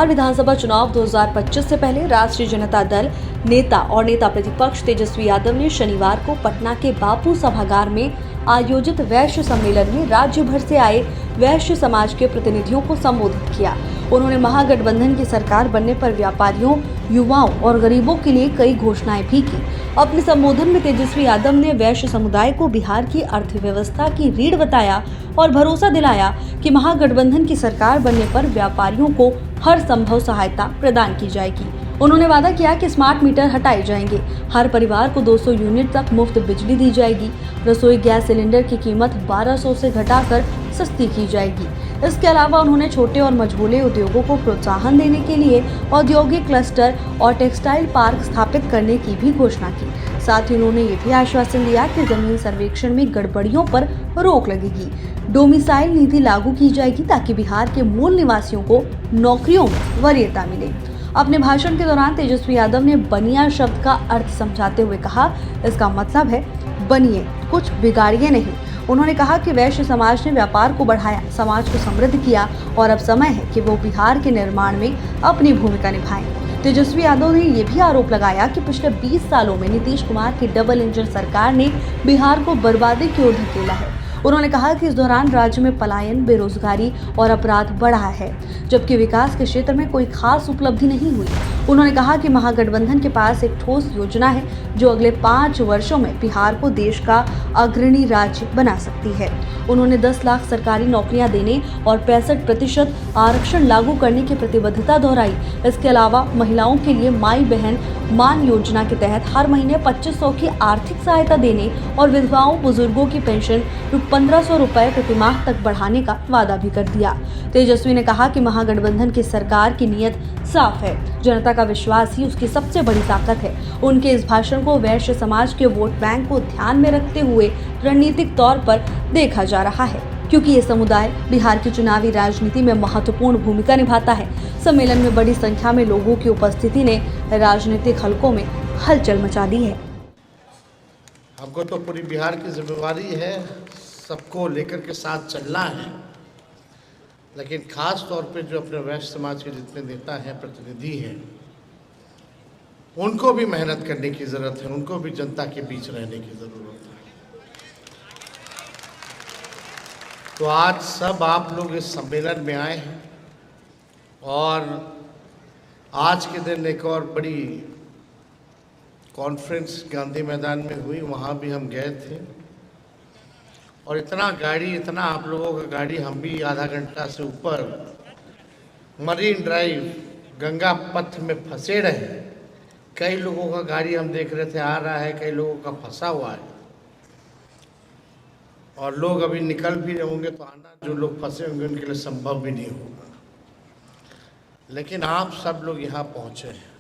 बिहार विधानसभा चुनाव 2025 से पहले राष्ट्रीय जनता दल नेता और नेता प्रतिपक्ष तेजस्वी यादव ने शनिवार को पटना के बापू सभागार में आयोजित वैश्य सम्मेलन में राज्य भर से आए वैश्य समाज के प्रतिनिधियों को संबोधित किया। उन्होंने महागठबंधन की सरकार बनने पर व्यापारियों, युवाओं और गरीबों के लिए कई घोषणाएं भी की। अपने संबोधन में तेजस्वी यादव ने वैश्य समुदाय को बिहार की अर्थव्यवस्था की रीढ़ बताया और भरोसा दिलाया कि महागठबंधन की सरकार बनने पर व्यापारियों को हर संभव सहायता प्रदान की जाएगी। उन्होंने वादा किया कि स्मार्ट मीटर हटाए जाएंगे, हर परिवार को 200 यूनिट तक मुफ्त बिजली दी जाएगी, रसोई गैस सिलेंडर की कीमत 1200 से घटाकर सस्ती की जाएगी। इसके अलावा उन्होंने छोटे और मझोले उद्योगों को प्रोत्साहन देने के लिए औद्योगिक क्लस्टर और टेक्सटाइल पार्क स्थापित करने की भी घोषणा की। साथ ही उन्होंने ये भी आश्वासन दिया कि जमीन सर्वेक्षण में गड़बड़ियों पर रोक लगेगी, डोमिसाइल नीति लागू की जाएगी ताकि बिहार के मूल निवासियों को नौकरियों में वरीयता मिले। अपने भाषण के दौरान तेजस्वी यादव ने बनिया शब्द का अर्थ समझाते हुए कहा, इसका मतलब है बनिए, कुछ बिगाड़िए नहीं। उन्होंने कहा कि वैश्य समाज ने व्यापार को बढ़ाया, समाज को समृद्ध किया और अब समय है कि वो बिहार के निर्माण में अपनी भूमिका निभाएं। तेजस्वी यादव ने ये भी आरोप लगाया कि पिछले 20 सालों में नीतीश कुमार की डबल इंजन सरकार ने बिहार को बर्बादी की ओर धकेला है। उन्होंने कहा कि इस दौरान राज्य में पलायन, बेरोजगारी और अपराध बढ़ा है, जबकि विकास के क्षेत्र में कोई खास उपलब्धि नहीं हुई। उन्होंने कहा कि महागठबंधन के पास एक ठोस योजना है जो अगले 5 वर्षों में बिहार को देश का अग्रणी राज्य बना सकती है। उन्होंने 10 लाख सरकारी नौकरियां देने और 65% आरक्षण लागू करने की प्रतिबद्धता दोहराई। इसके अलावा महिलाओं के लिए माई बहन मान योजना के तहत हर महीने 2500 की आर्थिक सहायता देने और विधवाओं, बुजुर्गों की पेंशन 1500 रुपए प्रति माह तक बढ़ाने का वादा भी कर दिया। तेजस्वी ने कहा कि महागठबंधन की सरकार की नीयत साफ है, जनता का विश्वास ही उसकी सबसे बड़ी ताकत है। उनके इस भाषण को वैश्य समाज के वोट बैंक को ध्यान में रखते हुए रणनीतिक तौर पर देखा जा रहा है, क्योंकि ये समुदाय बिहार की चुनावी राजनीति में महत्वपूर्ण भूमिका निभाता है। सम्मेलन में बड़ी संख्या में लोगों की उपस्थिति ने राजनीतिक हलकों में हलचल मचा दी है। हमको तो पूरी बिहार की जिम्मेवारी है, सबको लेकर के साथ चलना है, लेकिन खास तौर पे जो अपने वैश्य समाज के जितने नेता हैं, प्रतिनिधि हैं, उनको भी मेहनत करने की ज़रूरत है, उनको भी जनता के बीच रहने की ज़रूरत है। तो आज सब आप लोग इस सम्मेलन में आए हैं और आज के दिन एक और बड़ी कॉन्फ्रेंस गांधी मैदान में हुई, वहाँ भी हम गए थे और इतना आप लोगों का गाड़ी, हम भी आधा घंटा से ऊपर मरीन ड्राइव गंगा पथ में फंसे रहे। कई लोगों का गाड़ी हम देख रहे थे आ रहा है, कई लोगों का फंसा हुआ है और लोग अभी निकल भी रहे होंगे, तो आना जो लोग फंसे होंगे उनके लिए संभव भी नहीं होगा। लेकिन आप सब लोग यहाँ पहुँचे हैं।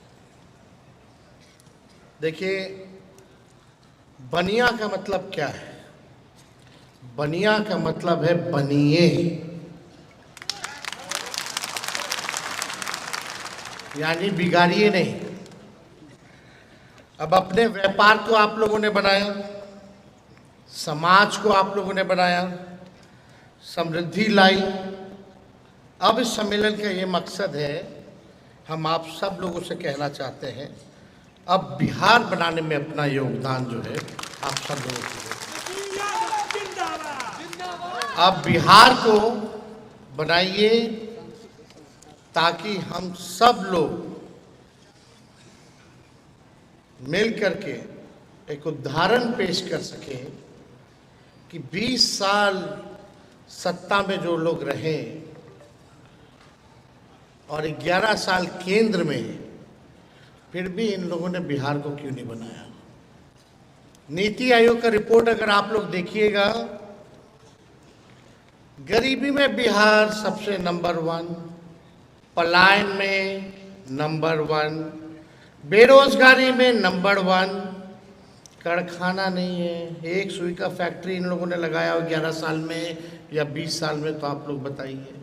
देखिए, बनिया का मतलब क्या है? बनिया का मतलब है बनिए, यानी बिगाड़िए नहीं। अब अपने व्यापार को आप लोगों ने बनाया, समाज को आप लोगों ने बनाया, समृद्धि लाई। अब इस सम्मेलन का ये मकसद है, हम आप सब लोगों से कहना चाहते हैं, अब बिहार बनाने में अपना योगदान जो है आप सब लोगों को, अब बिहार को बनाइए ताकि हम सब लोग मिल करके एक उदाहरण पेश कर सकें कि 20 साल सत्ता में जो लोग रहे और 11 साल केंद्र में, फिर भी इन लोगों ने बिहार को क्यों नहीं बनाया। नीति आयोग का रिपोर्ट अगर आप लोग देखिएगा, गरीबी में बिहार सबसे नंबर 1, पलायन में नंबर 1, बेरोजगारी में नंबर 1, कारखाना नहीं है, एक सुई का फैक्ट्री इन लोगों ने लगाया हो 11 साल में या 20 साल में, तो आप लोग बताइए।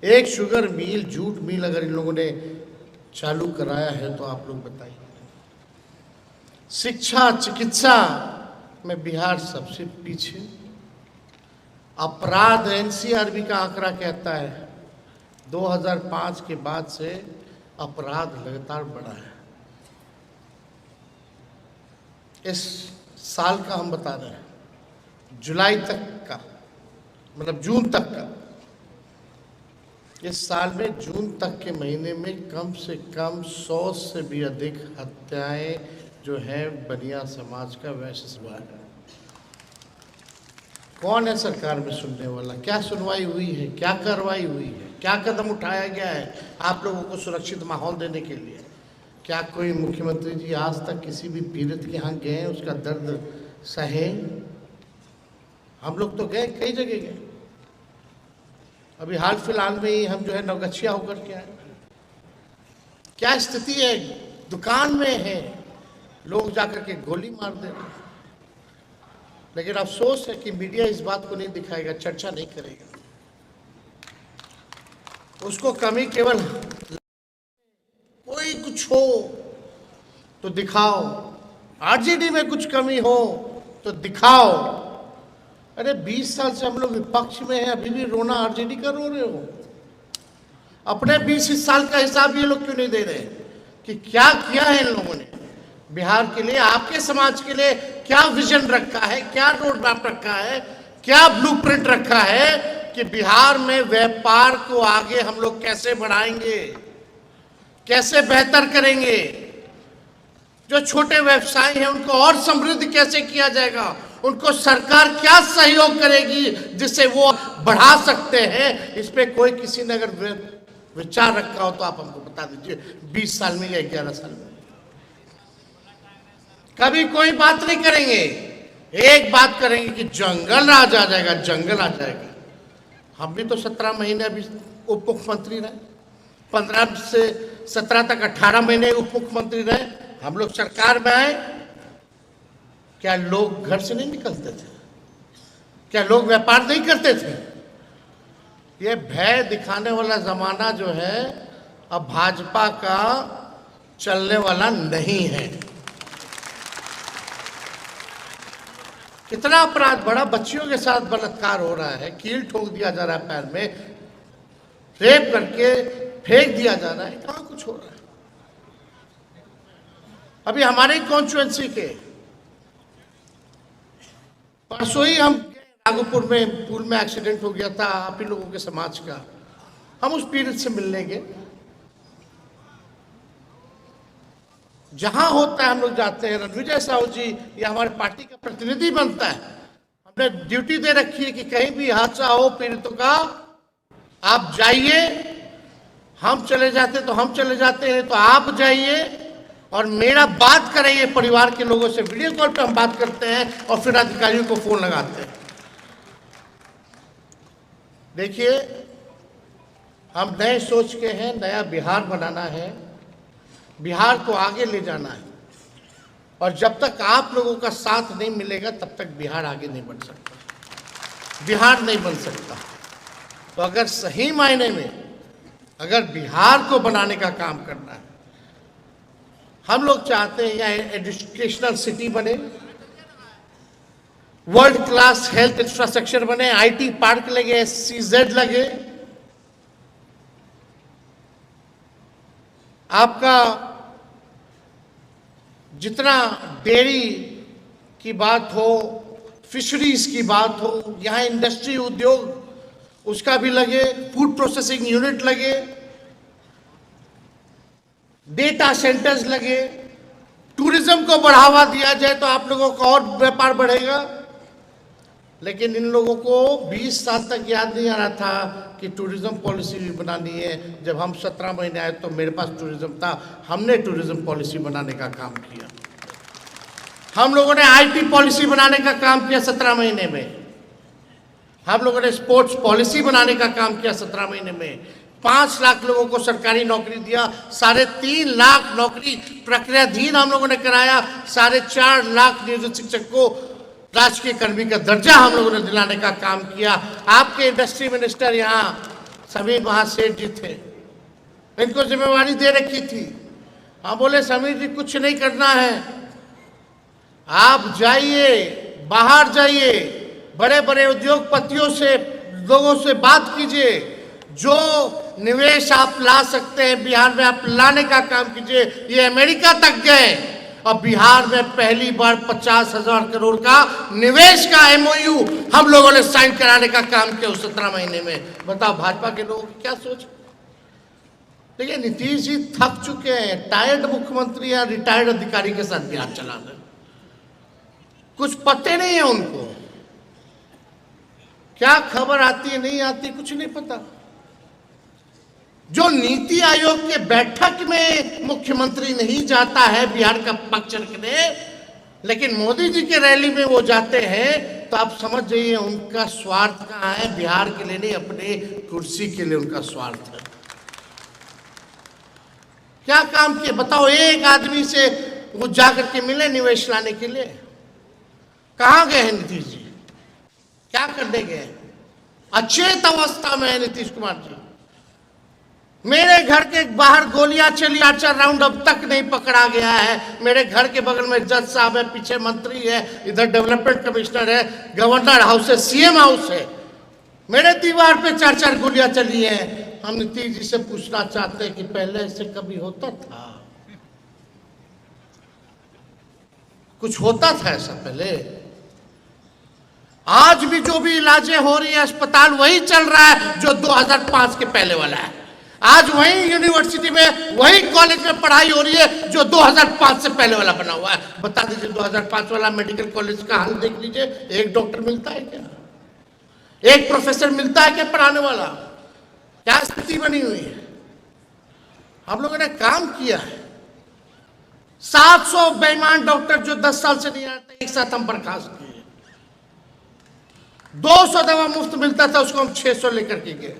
एक शुगर मिल, जूट मिल अगर इन लोगों ने चालू कराया है तो आप लोग बताइए। शिक्षा, चिकित्सा में बिहार सबसे पीछे। अपराध, एनसीआरबी का आंकड़ा कहता है 2005 के बाद से अपराध लगातार बढ़ा है। इस साल का हम बता रहे हैं, जुलाई तक का, मतलब जून तक का, इस साल में जून तक के महीने में कम से कम 100 से भी अधिक हत्याएं जो है बनिया समाज का वैश्य हुआ है। कौन है सरकार में सुनने वाला? क्या सुनवाई हुई है? क्या कार्रवाई हुई है? क्या कदम उठाया गया है आप लोगों को सुरक्षित माहौल देने के लिए? क्या कोई मुख्यमंत्री जी आज तक किसी भी पीड़ित के यहाँ गए, उसका दर्द सहे? हम लोग तो गए, कई जगह गए। अभी हाल फिलहाल में ही हम जो है नवगछिया होकर के आए। क्या स्थिति है? दुकान में है, लोग जाकर के गोली मार दे रहे हैं। लेकिन अफसोस है कि मीडिया इस बात को नहीं दिखाएगा, चर्चा नहीं करेगा। उसको कमी केवल कोई कुछ हो तो दिखाओ, आरजेडी में कुछ कमी हो तो दिखाओ। अरे 20 साल से हम लोग विपक्ष में हैं, अभी भी रोना आरजेडी का रो रहे हो? अपने 20 साल का हिसाब ये लोग क्यों नहीं दे रहे कि क्या किया है इन लोगों ने बिहार के लिए, आपके समाज के लिए? क्या विजन रखा है, क्या रोड मैप रखा है, क्या ब्लूप्रिंट रखा है कि बिहार में व्यापार को आगे हम लोग कैसे बढ़ाएंगे, कैसे बेहतर करेंगे? जो छोटे व्यवसायी हैं उनको और समृद्ध कैसे किया जाएगा? उनको सरकार क्या सहयोग करेगी जिससे वो बढ़ा सकते हैं? इस पे कोई किसी ने अगर विचार रखा हो तो आप हमको बता दीजिए। 20 साल में या 11 साल में कभी कोई बात नहीं करेंगे। एक बात करेंगे कि जंगल राज आ जाएगा, जंगल आ जाएगा। हम भी तो 17 महीने अभी उप मुख्यमंत्री रहे, 15 से 17 तक 18 महीने उप मुख्यमंत्री रहे। हम लोग सरकार में आए, क्या लोग घर से नहीं निकलते थे? क्या लोग व्यापार नहीं करते थे? ये भय दिखाने वाला जमाना जो है अब भाजपा का चलने वाला नहीं है। कितना अपराध बढ़ा, बच्चियों के साथ बलात्कार हो रहा है, कील ठोक दिया जा रहा है पैर में, रेप करके फेंक दिया जा रहा है। कहाँ कुछ हो रहा है? अभी हमारे कॉन्स्टिट्यूएंसी के परसों ही हम नागपुर में पुल में एक्सीडेंट हो गया था, आप ही लोगों के समाज का। हम उस पीड़ित से मिलने गए, जहां होता है हम लोग जाते हैं। रणविजय साहू जी या हमारे पार्टी का प्रतिनिधि बनता है, हमने ड्यूटी दे रखी है कि कहीं भी हादसा हो पीड़ितों का, आप जाइए। हम चले जाते तो हम चले जाते हैं, तो आप जाइए और मेरा बात कराइए परिवार के लोगों से। वीडियो कॉल पे हम बात करते हैं और फिर अधिकारियों को फोन लगाते हैं। देखिए, हम नए सोच के हैं, नया बिहार बनाना है, बिहार को आगे ले जाना है। और जब तक आप लोगों का साथ नहीं मिलेगा तब तक बिहार आगे नहीं बढ़ सकता, बिहार नहीं बन सकता। तो अगर सही मायने में अगर बिहार को बनाने का काम करना है, हम लोग चाहते हैं यहाँ एजुकेशनल सिटी बने, वर्ल्ड क्लास हेल्थ इंफ्रास्ट्रक्चर बने, आईटी पार्क लगे, SEZ लगे। आपका जितना डेयरी की बात हो, फिशरीज की बात हो, यहाँ इंडस्ट्री उद्योग उसका भी लगे, फूड प्रोसेसिंग यूनिट लगे, डेटा सेंटर्स लगे, टूरिज्म को बढ़ावा दिया जाए तो आप लोगों का और व्यापार बढ़ेगा। लेकिन इन लोगों को 20 साल तक याद नहीं आ रहा था कि टूरिज्म पॉलिसी भी बनानी है। जब हम 17 महीने आए तो मेरे पास टूरिज्म था, हमने टूरिज्म पॉलिसी बनाने का काम किया। हम लोगों ने IT पॉलिसी बनाने का काम किया 17 महीने में। हम लोगों ने स्पोर्ट्स पॉलिसी बनाने का काम किया 17 महीने में। 5 लाख लोगों को सरकारी नौकरी दिया, 3.5 लाख नौकरी प्रक्रियाधीन हम लोगों ने कराया, 4.5 लाख नियोजित शिक्षक को राजकीय कर्मी का दर्जा हम लोगों ने दिलाने का काम किया। आपके इंडस्ट्री मिनिस्टर यहाँ समीर महासेठ जी थे, इनको जिम्मेवारी दे रखी थी। हम बोले समीर जी कुछ नहीं करना है, आप जाइए, बाहर जाइए, बड़े बड़े उद्योगपतियों से, लोगों से बात कीजिए, जो निवेश आप ला सकते हैं, बिहार में आप लाने का काम कीजिए। ये अमेरिका तक गए और बिहार में पहली बार 50,000 करोड़ का निवेश का एमओयू हम लोगों ने साइन कराने का काम किया उस 17 महीने में। बताओ भाजपा के लोगों की क्या सोच। देखिए नीतीश जी थक चुके हैं, टायर्ड मुख्यमंत्री या रिटायर्ड अधिकारी के साथ बिहार चला रहे, कुछ पते नहीं है उनको, क्या खबर आती है नहीं आती कुछ नहीं पता। जो नीति आयोग के बैठक में मुख्यमंत्री नहीं जाता है बिहार का पक्ष रखने, लेकिन मोदी जी के रैली में वो जाते हैं, तो आप समझ जाइए उनका स्वार्थ कहाँ है। बिहार के लिए नहीं, अपने कुर्सी के लिए उनका स्वार्थ है। क्या काम किए बताओ। एक आदमी से वो जाकर के मिले निवेश लाने के लिए, कहां गए हैं नीतीश जी, क्या करने गए। अचेत अवस्था में है नीतीश कुमार जी। मेरे घर के बाहर गोलियां चली 8 राउंड, अब तक नहीं पकड़ा गया है। मेरे घर के बगल में जज साहब है, पीछे मंत्री है, इधर डेवलपमेंट कमिश्नर है, गवर्नर हाउस है, सीएम हाउस है। मेरे दीवार पे 4 गोलियां चली हैं। हम नीतीश जी से पूछना चाहते हैं कि पहले ऐसे कभी होता था, कुछ होता था ऐसा पहले। आज भी जो भी इलाजें हो रही है अस्पताल वही चल रहा है जो 2005 के पहले वाला है। आज वही यूनिवर्सिटी में वही कॉलेज में पढ़ाई हो रही है जो 2005 से पहले वाला बना हुआ है। बता दीजिए 2005 वाला मेडिकल कॉलेज का हाल देख लीजिए, एक डॉक्टर मिलता है क्या, एक प्रोफेसर मिलता है क्या पढ़ाने वाला, क्या स्थिति बनी हुई है। हम लोगों ने काम किया है। 700 बेईमान डॉक्टर जो 10 साल से नहीं आते एक साथ हम बर्खास्त किए। 200 दवा मुफ्त मिलता था, उसको हम 600 लेकर के गए।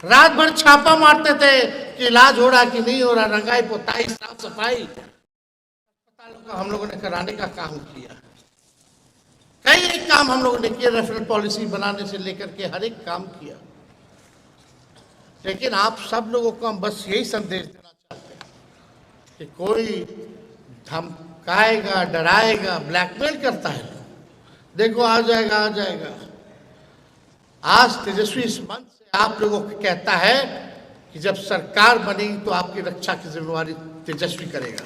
रात भर छापा मारते थे कि इलाज हो रहा कि नहीं हो रहा, रंगाई पोताई साफ सफाई अस्पतालों का हम लोगों ने कराने का काम किया। कई एक काम हम लोगों ने किया, रेफरल पॉलिसी बनाने से लेकर के हर एक काम किया। लेकिन आप सब लोगों को हम बस यही संदेश देना चाहते हैं कि कोई धमकाएगा, डराएगा, ब्लैकमेल करता है, देखो आ जाएगा आ जाएगा। आज तेजस्वी इस मंच से आप लोगों को कहता है कि जब सरकार बनेगी तो आपकी रक्षा की जिम्मेवारी तेजस्वी करेगा।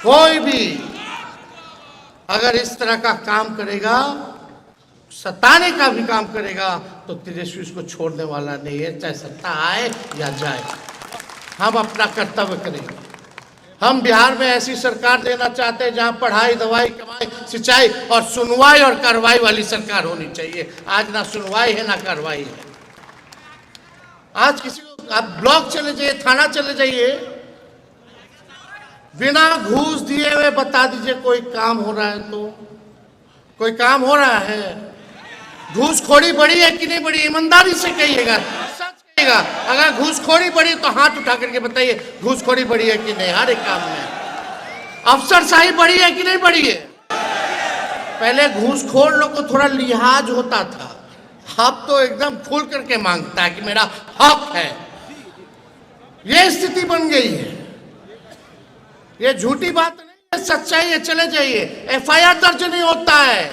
कोई भी अगर इस तरह का काम करेगा, सताने का भी काम करेगा, तो तेजस्वी उसको छोड़ने वाला नहीं है, चाहे सत्ता आए या जाए। हम अपना कर्तव्य करेंगे। हम बिहार में ऐसी सरकार देना चाहते हैं जहां पढ़ाई, दवाई, कमाई, सिंचाई और सुनवाई और कार्रवाई वाली सरकार होनी चाहिए। आज ना सुनवाई है ना कार्रवाई है। आज किसी को आप ब्लॉक चले जाइए, थाना चले जाइए, बिना घूस दिए हुए बता दीजिए कोई काम हो रहा है तो कोई काम हो रहा है। घूसखोरी बढ़ी है कि नहीं बढ़ी, ईमानदारी से कहिएगा, सच कहिएगा। अगर घूसखोरी बढ़ी तो हाथ उठा करके बताइए घूसखोरी बढ़ी है कि नहीं। हर एक काम में अफसरशाही बढ़ी है कि नहीं बढ़ी है। पहले घूसखोर लोग को थोड़ा लिहाज होता था, अब तो एकदम खुल करके मांगता है कि मेरा हक है। ये स्थिति बन गई है। ये झूठी बात नहीं है, सच्चाई है। चले जाइए, एफआईआर दर्ज नहीं होता है,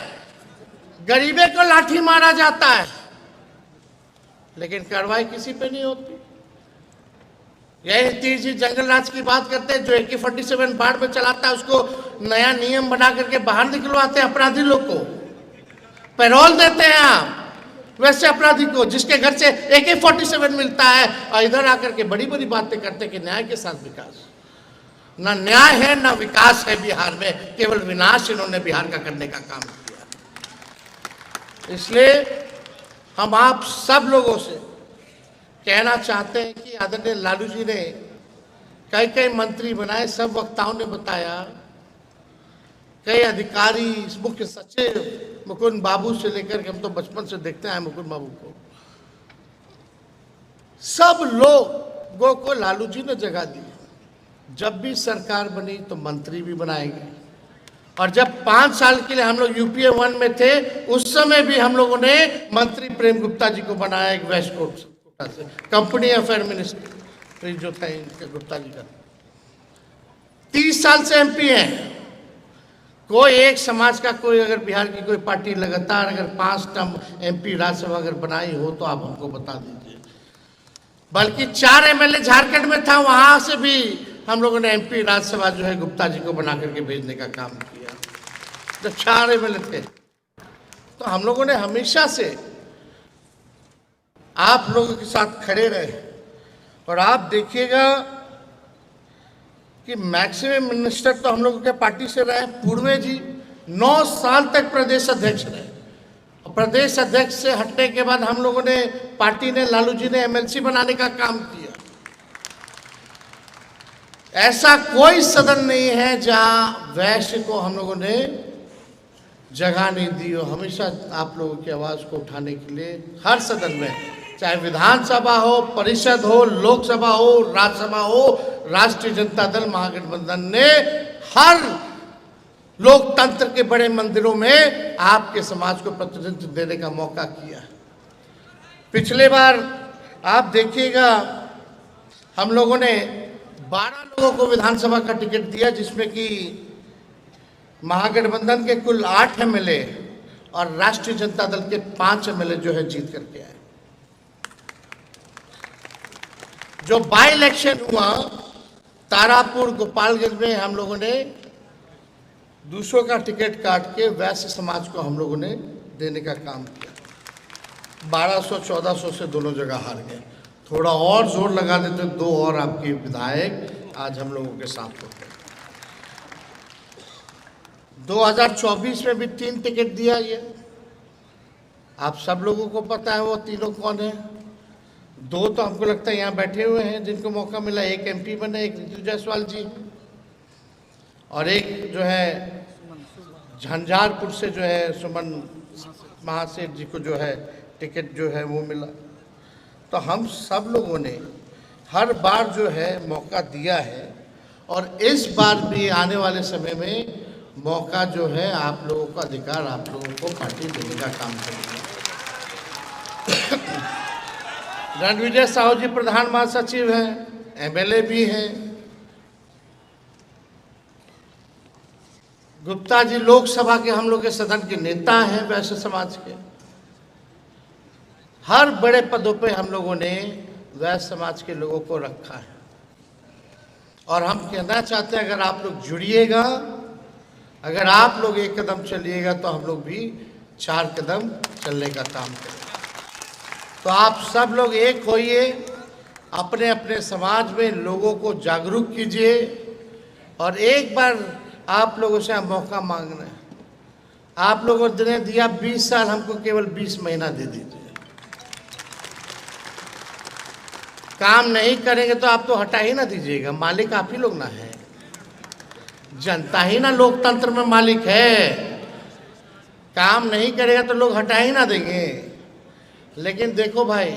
गरीबे को लाठी मारा जाता है, लेकिन कार्रवाई किसी पे नहीं होती। यही नीतीश जी जंगल राज की बात करते हैं। जो AK-47 बाढ़ में चलाता है उसको नया नियम बना करके बाहर निकलवाते हैं, अपराधी लोग को पैरोल देते हैं आप। वैसे अपराधी को जिसके घर से AK-47 मिलता है और इधर आकर के बड़ी बड़ी बातें करते हैं कि न्याय के साथ विकास। ना न्याय है ना विकास है बिहार में, केवल विनाश इन्होंने बिहार का करने का काम किया। इसलिए हम आप सब लोगों से कहना चाहते हैं कि आदरणीय लालू जी ने कई कई मंत्री बनाए, सब वक्ताओं ने बताया, कई अधिकारी, मुख्य सचिव मुकुंद बाबू से लेकर के, हम तो बचपन से देखते हैं मुकुंद बाबू को, सब लोगों को लालू जी ने जगह दी। जब भी सरकार बनी तो मंत्री भी बनाएंगे, और जब 5 साल के लिए हम लोग UPA 1 में थे उस समय भी हम लोगों ने मंत्री प्रेम गुप्ता जी को बनाया, एक वेस्ट कोटा से, कंपनी अफेयर मिनिस्टर जो था इनके गुप्ता जी का। 30 साल से MP हैं, कोई एक समाज का कोई अगर बिहार की कोई पार्टी लगातार अगर 5 टर्म MP राज्यसभा अगर बनाई हो तो आप हमको बता दीजिए। बल्कि 4 MLA झारखंड में था, वहां से भी हम लोगों ने MP राज्यसभा जो है गुप्ता जी को बना करके भेजने का काम किया। जब 4 MLA थे तो हम लोगों ने हमेशा से आप लोगों के साथ खड़े रहे। और आप देखिएगा कि मैक्सिमम मिनिस्टर तो हम लोगों के पार्टी से रहे। पूर्वे जी 9 साल तक प्रदेश अध्यक्ष रहे, और प्रदेश अध्यक्ष से हटने के बाद हम लोगों ने, पार्टी ने, लालू जी ने MLC बनाने का काम किया। ऐसा कोई सदन नहीं है जहां वैश्य को हम लोगों ने जगह नहीं दी हो। हमेशा आप लोगों की आवाज को उठाने के लिए हर सदन में, चाहे विधानसभा हो, परिषद हो, लोकसभा हो, राज्यसभा हो, राष्ट्रीय जनता दल महागठबंधन ने हर लोकतंत्र के बड़े मंदिरों में आपके समाज को प्रतिनिधित्व देने का मौका किया। पिछले बार आप देखिएगा हम लोगों ने 12 लोगों को विधानसभा का टिकट दिया, जिसमें कि महागठबंधन के कुल 8 MLA और राष्ट्रीय जनता दल के 5 MLA जो है जीत करके आए। जो बाई इलेक्शन हुआ तारापुर गोपालगंज में, हम लोगों ने दूसरों का टिकट काट के वैश्य समाज को हम लोगों ने देने का काम किया। 1200-1400 से दोनों जगह हार गए। थोड़ा और जोर लगा देते 2 और आपके विधायक आज हम लोगों के साथ होते। 2024 में भी 3 टिकट दिया गया। आप सब लोगों को पता है वो तीनों कौन है। 2 तो हमको लगता है यहाँ बैठे हुए हैं जिनको मौका मिला। एक MP बने, एक ऋतु जायसवाल जी, और एक जो है झंझारपुर से जो है सुमन महासेठ जी को जो है टिकट जो है वो मिला। तो हम सब लोगों ने हर बार जो है मौका दिया है, और इस बार भी आने वाले समय में मौका जो है आप लोगों का अधिकार आप लोगों को पार्टी देने का काम करेगी। रणविजय साहू जी प्रधान महासचिव हैं, MLA भी हैं। गुप्ता जी लोकसभा के हम लोग के सदन के नेता हैं वैश्य समाज के। हर बड़े पदों पे हम लोगों ने वैश्य समाज के लोगों को रखा है। और हम कहना चाहते हैं, अगर आप लोग जुड़िएगा, अगर आप लोग एक कदम चलिएगा तो हम लोग भी 4 कदम चलने का काम करेंगे। तो आप सब लोग एक होइए, अपने अपने समाज में लोगों को जागरूक कीजिए, और एक बार आप लोगों से मौका मांगना है। आप लोगों ने दिया 20 साल, हमको केवल 20 महीना दे दीजिए। काम नहीं करेंगे तो आप तो हटा ही ना दीजिएगा, मालिक आप ही लोग ना है। जनता ही ना लोकतंत्र में मालिक है। काम नहीं करेगा तो लोग हटा ही ना देंगे। लेकिन देखो भाई,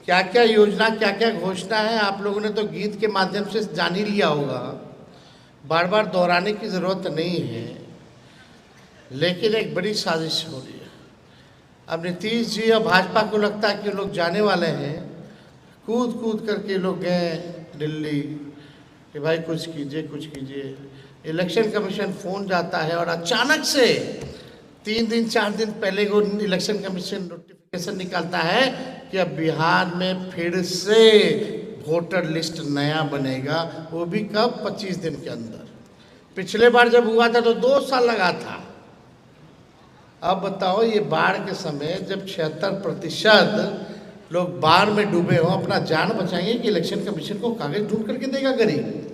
क्या क्या योजना, क्या क्या घोषणा है, आप लोगों ने तो गीत के माध्यम से जान ही लिया होगा, बार बार दोहराने की ज़रूरत नहीं है। लेकिन एक बड़ी साजिश हो रही है। अब नीतीश जी और भाजपा को लगता है कि लोग जाने वाले हैं, कूद कूद करके लोग गए दिल्ली कि भाई कुछ कीजिए, कुछ कीजिए। इलेक्शन कमीशन फ़ोन जाता है, और अचानक से 3 दिन 4 दिन पहले को इलेक्शन कमीशन नोटिफिकेशन निकालता है कि अब बिहार में फिर से वोटर लिस्ट नया बनेगा, वो भी कब? 25 दिन के अंदर। पिछले बार जब हुआ था तो 2 साल लगा था। अब बताओ, ये बाढ़ के समय जब 76% लोग बाढ़ में डूबे हो, अपना जान बचाएंगे कि इलेक्शन कमीशन को कागज ढूंढ करके देगा गरीब?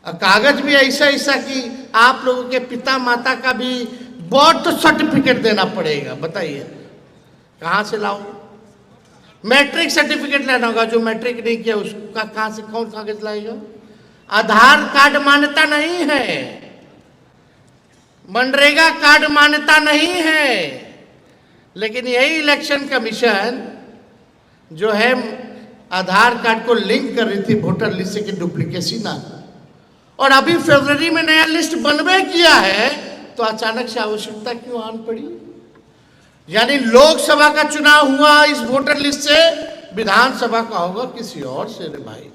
कागज भी ऐसा ऐसा कि आप लोगों के पिता माता का भी बर्थ सर्टिफिकेट देना पड़ेगा। बताइए कहाँ से लाओ? मैट्रिक सर्टिफिकेट लेना होगा। जो मैट्रिक नहीं किया उसका कहाँ से, कौन कागज लाएगा? आधार कार्ड मान्यता नहीं है, मनरेगा कार्ड मान्यता नहीं है। लेकिन यही इलेक्शन कमीशन जो है आधार कार्ड को लिंक कर रही थी वोटर लिस्ट से कि डुप्लीकेसी ना, और अभी फरवरी में नया लिस्ट बनवे किया है, तो अचानक से आवश्यकता क्यों आन पड़ी? यानी लोकसभा का चुनाव हुआ इस वोटर लिस्ट से, विधानसभा का होगा किसी और से रे भाई।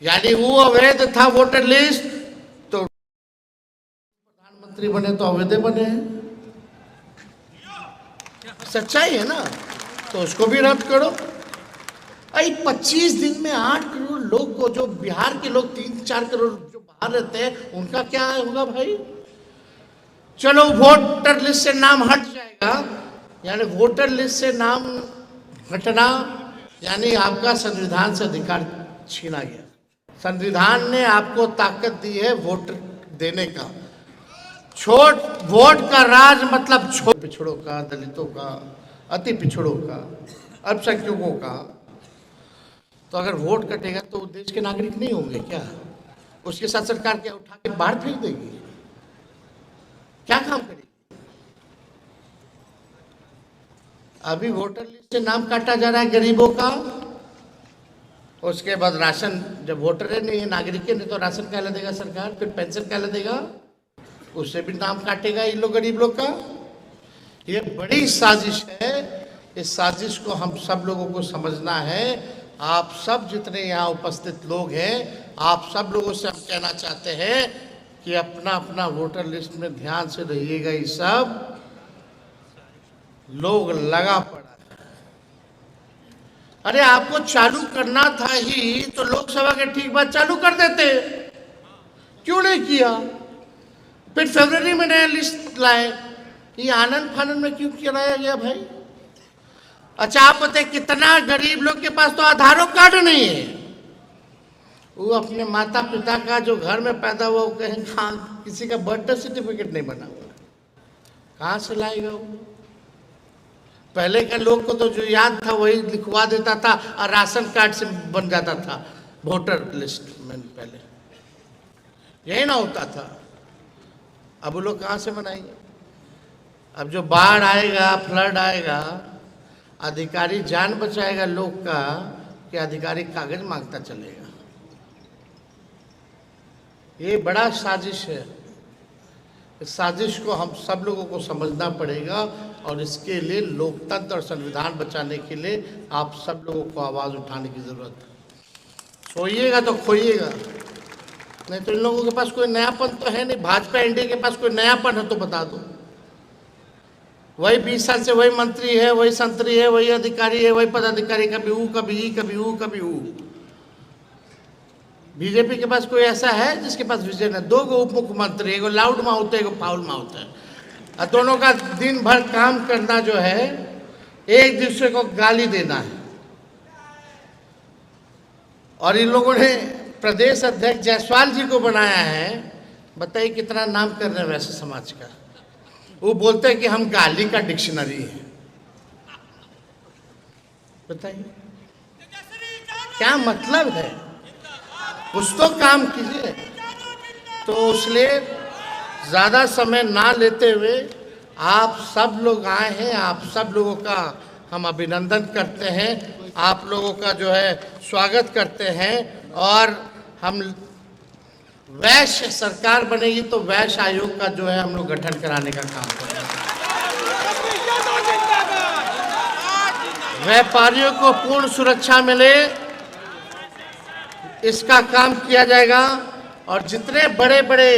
यानी वो अवैध था वोटर लिस्ट, प्रधानमंत्री बने तो अवैध बने हैं, सच्चाई है ना, तो उसको भी रद्द करो। अरे 25 दिन में 8 करोड़ लोग को, जो बिहार के लोग 3-4 करोड़ जो बाहर रहते हैं, उनका क्या होगा भाई? चलो वोटर लिस्ट से नाम हट जाएगा, यानी वोटर लिस्ट से नाम हटना यानी आपका संविधान से अधिकार छीना गया। संविधान ने आपको ताकत दी है वोट देने का। वोट का राज मतलब पिछड़ों का, दलितों का, अति पिछड़ों का, अल्पसंख्यकों का। तो अगर वोट कटेगा तो देश के नागरिक नहीं होंगे क्या? उसके साथ सरकार क्या उठा के बाहर फेंक देगी? क्या काम करेगी? अभी वोटर लिस्ट से नाम काटा जा रहा है गरीबों का, उसके बाद राशन, जब वोटर है नहीं है, नागरिक है नहीं, तो राशन क्या देगा सरकार, फिर पेंशन क्या देगा, उससे भी नाम काटेगा इन लोग गरीब लोग का। ये बड़ी साजिश है। इस साजिश को हम सब लोगों को समझना है। आप सब जितने यहाँ उपस्थित लोग हैं, आप सब लोगों से हम कहना चाहते हैं कि अपना अपना वोटर लिस्ट में ध्यान से रहिएगा। ये सब लोग लगा पड़ा है। अरे आपको चालू करना था ही तो लोकसभा के ठीक बाद चालू कर देते, क्यों नहीं किया? फिर फरवरी में नया लिस्ट लाए, ये आनंद फानंद में क्यों कराया गया भाई? अच्छा आप बताए कितना गरीब लोग के पास तो आधार कार्ड नहीं है, वो अपने माता पिता का जो घर में पैदा हुआ, वो कहीं कहाँ किसी का बर्थ सर्टिफिकेट नहीं बना हुआ, कहाँ से लाएगा वो? पहले के लोग को तो जो याद था वही लिखवा देता था और राशन कार्ड से बन जाता था वोटर लिस्ट में। पहले यही ना होता था। अब वो लोग कहाँ से बनाएंगे? अब जो बाढ़ आएगा, फ्लड आएगा, अधिकारी जान बचाएगा लोग का कि अधिकारी कागज मांगता चलेगा। ये बड़ा साजिश है। इस साजिश को हम सब लोगों को समझना पड़ेगा और इसके लिए लोकतंत्र और संविधान बचाने के लिए आप सब लोगों को आवाज़ उठाने की ज़रूरत है। सोइएगा तो खोइएगा, नहीं तो इन लोगों के पास कोई नयापन तो है नहीं। भाजपा एनडीए के पास कोई नयापन है तो बता दो। वही 20 साल से वही मंत्री है, वही संतरी है, वही अधिकारी है, वही पदाधिकारी, कभी ऊ कभी ई, कभी ऊ कभी ऊ। बीजेपी के पास कोई ऐसा है जिसके पास विजन है? 2 उप मुख्यमंत्री, एगो लाउड माउथ है, एगो फाउल माउथ है, और दोनों का दिन भर काम करना जो है एक दूसरे को गाली देना है। और इन लोगों ने प्रदेश अध्यक्ष जायसवाल जी को बनाया है। बताइए कितना नाम कर रहे हैं वैसे समाज का। वो बोलते हैं कि हम गाली का डिक्शनरी है। बताइए क्या मतलब है? कुछ तो काम कीजिए। तो इसलिए ज़्यादा समय ना लेते हुए आप सब लोग आए हैं, आप सब लोगों का हम अभिनंदन करते हैं, आप लोगों का जो है स्वागत करते हैं। और हम वैश्य सरकार बनेगी तो वैश्य आयोग का जो है हम लोग गठन कराने का काम करेंगे। व्यापारियों को पूर्ण सुरक्षा मिले, इसका काम किया जाएगा। और जितने बड़े बड़े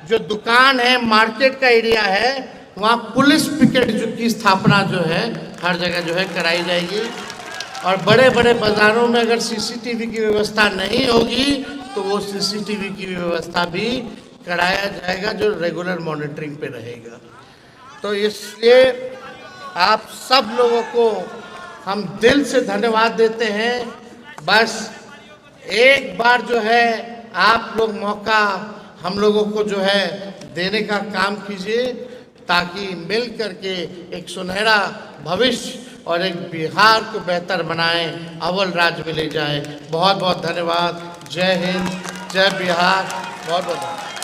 जो दुकान है, मार्केट का एरिया है, वहाँ पुलिस पिकेट की स्थापना जो है हर जगह जो है कराई जाएगी। और बड़े बड़े बाज़ारों में अगर सीसीटीवी की व्यवस्था नहीं होगी तो वो सीसीटीवी की व्यवस्था भी कराया जाएगा, जो रेगुलर मॉनिटरिंग पे रहेगा। तो इसलिए आप सब लोगों को हम दिल से धन्यवाद देते हैं। बस एक बार जो है आप लोग मौका हम लोगों को जो है देने का काम कीजिए, ताकि मिल करके एक सुनहरा भविष्य और एक बिहार को बेहतर बनाएं, अव्वल राज्य में ले जाएं। बहुत बहुत धन्यवाद। जय हिंद, जय बिहार। बहुत बहुत धन्यवाद।